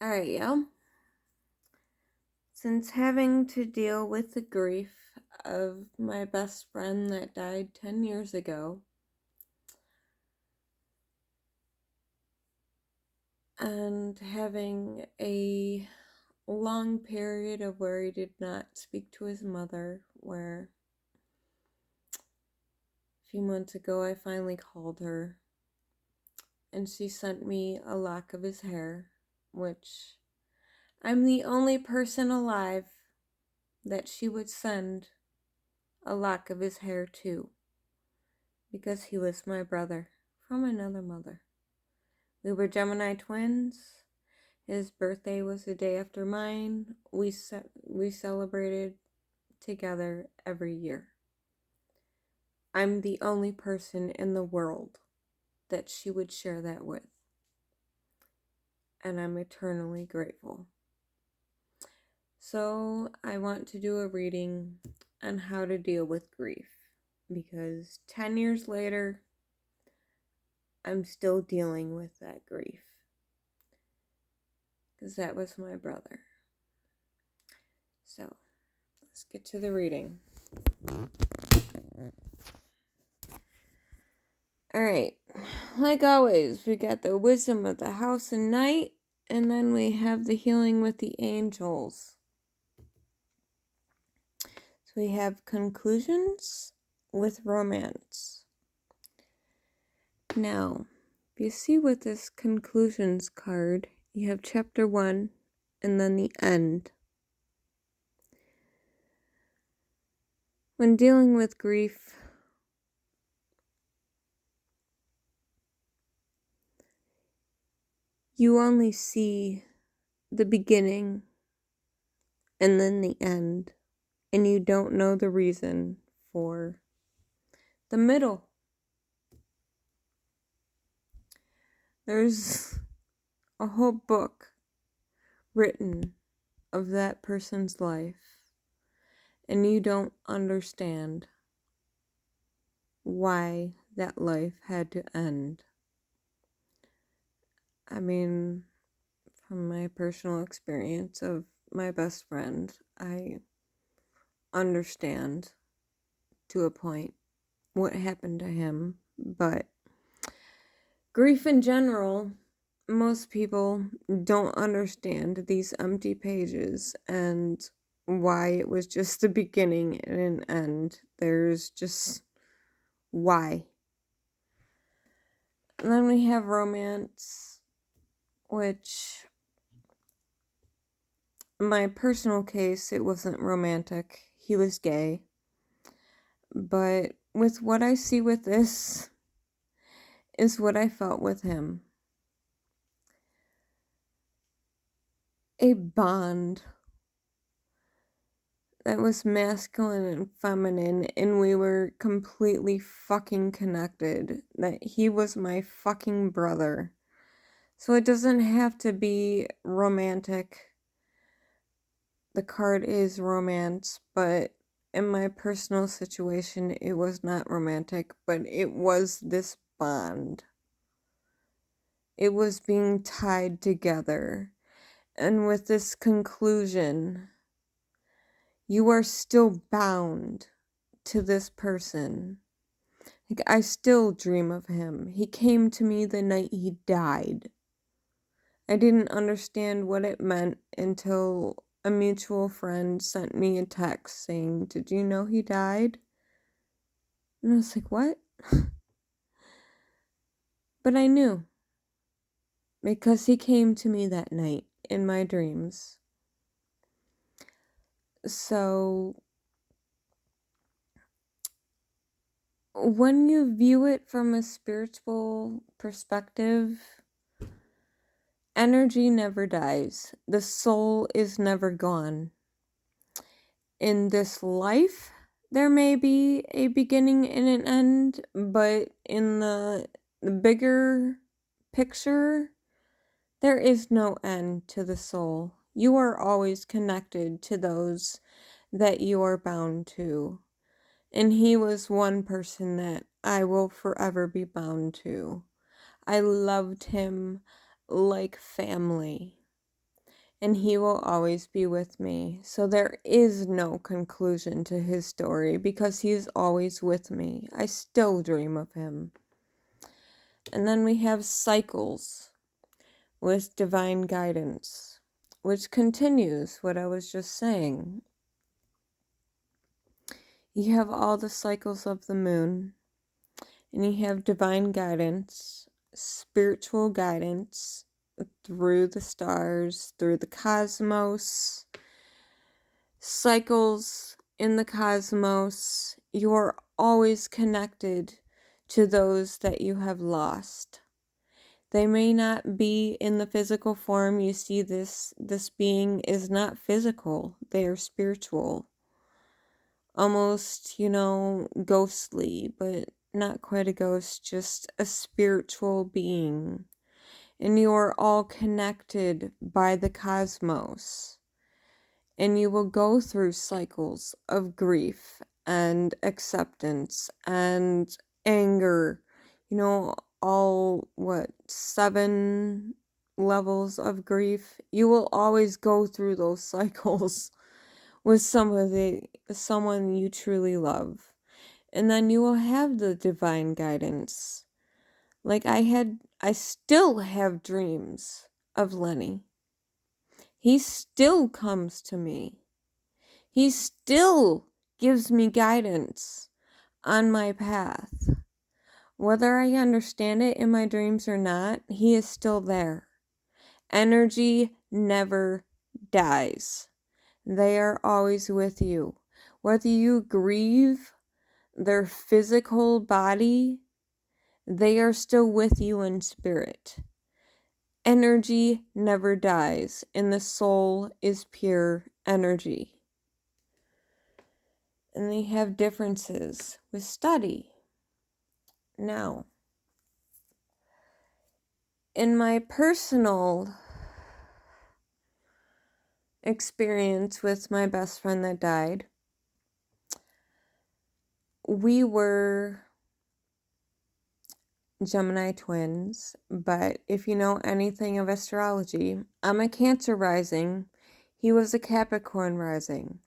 Alright, yeah. Since having to deal with the grief of my best friend that died 10 years ago, and having a long period of where he did not speak to his mother, where a few months ago I finally called her, and she sent me a lock of his hair, which I'm the only person alive that she would send a lock of his hair to, because he was my brother from another mother. We were Gemini twins. His birthday was the day after mine. We celebrated together every year. I'm the only person in the world that she would share that with, and I'm eternally grateful. So I want to do a reading on how to deal with grief, because 10 years later, I'm still dealing with that grief, because that was my brother. So let's get to the reading. Alright, like always, we got the wisdom of the house and night, and then we have the healing with the angels. So we have conclusions with romance. Now, if you see with this conclusions card, you have chapter 1 and then the end. When dealing with grief, you only see the beginning and then the end, and you don't know the reason for the middle. There's a whole book written of that person's life, and you don't understand why that life had to end. I mean, from my personal experience of my best friend, I understand to a point what happened to him, but grief in general, most people don't understand these empty pages and why it was just the beginning and an end. There's just why. And then we have romance, which in my personal case, it wasn't romantic. He was gay. But with what I see with this is what I felt with him. A bond that was masculine and feminine, and we were completely fucking connected. That he was my fucking brother. So it doesn't have to be romantic. The card is romance, but in my personal situation, it was not romantic, but it was this bond. It was being tied together. And with this conclusion, you are still bound to this person. Like, I still dream of him. He came to me the night he died. I didn't understand what it meant until a mutual friend sent me a text saying, "Did you know he died?" And I was like, "What?" But I knew. Because he came to me that night in my dreams. So when you view it from a spiritual perspective, energy never dies. The soul is never gone. In this life, there may be a beginning and an end, but in the bigger picture, there is no end to the soul. You are always connected to those that you are bound to. And he was one person that I will forever be bound to. I loved him like family. and he will always be with me. So there is no conclusion to his story because he's always with me. I still dream of him. And then we have cycles with divine guidance, which continues what I was just saying. You have all the cycles of the moon, and you have divine guidance, spiritual guidance through the stars, through the cosmos, cycles in the cosmos. You are always connected to those that you have lost. They may not be in the physical form. You see, this being is not physical. They are spiritual. Almost, ghostly, but not quite a ghost, just a spiritual being. And you are all connected by the cosmos. And you will go through cycles of grief and acceptance and anger. All, 7 levels of grief. You will always go through those cycles with someone you truly love. And then you will have the divine guidance. Like I still have dreams of Lenny. He still comes to me. He still gives me guidance on my path. Whether I understand it in my dreams or not, he is still there. Energy never dies. They are always with you. Whether you grieve their physical body, they are still with you in spirit. Energy never dies, and the soul is pure energy. And they have differences with study. Now, in my personal experience with my best friend that died, we were Gemini twins, but if you know anything of astrology, I'm a Cancer rising. He was a Capricorn rising.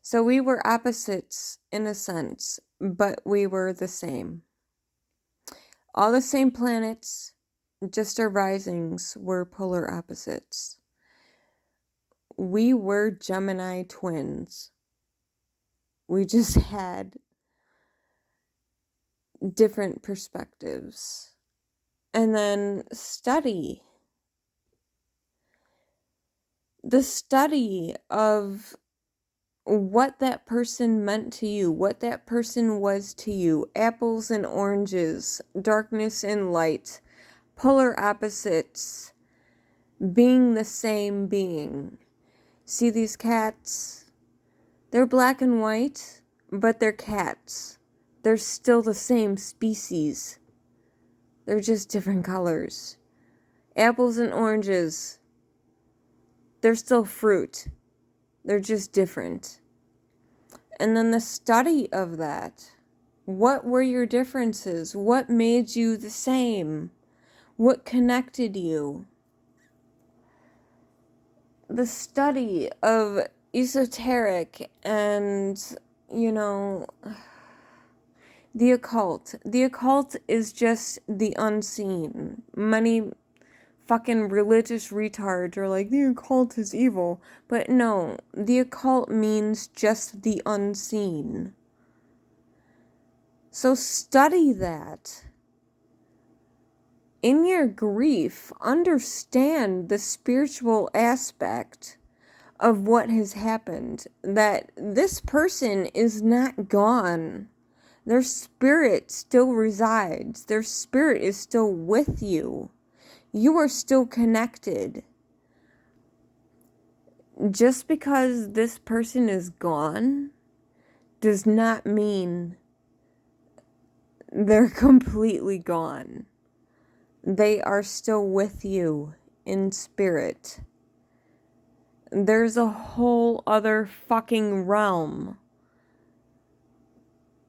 So we were opposites in a sense, but we were the same. All the same planets, just our risings were polar opposites. We were Gemini twins. We just had different perspectives. And then study. The study of what that person meant to you, what that person was to you, apples and oranges, darkness and light, polar opposites, being the same being. See these cats? They're black and white, but they're cats. They're still the same species. They're just different colors. Apples and oranges, they're still fruit. They're just different. And then the study of that. What were your differences? What made you the same? What connected you? The study of esoteric and, the occult. The occult is just the unseen. Many fucking religious retards are like, the occult is evil. But no, the occult means just the unseen. So study that. In your grief, understand the spiritual aspect of what has happened. That this person is not gone. Their spirit still resides. Their spirit is still with you. You are still connected. Just because this person is gone does not mean they're completely gone. They are still with you in spirit. There's a whole other fucking realm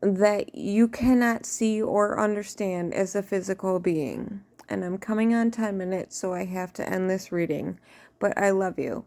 that you cannot see or understand as a physical being. And I'm coming on 10 minutes, so I have to end this reading. But I love you.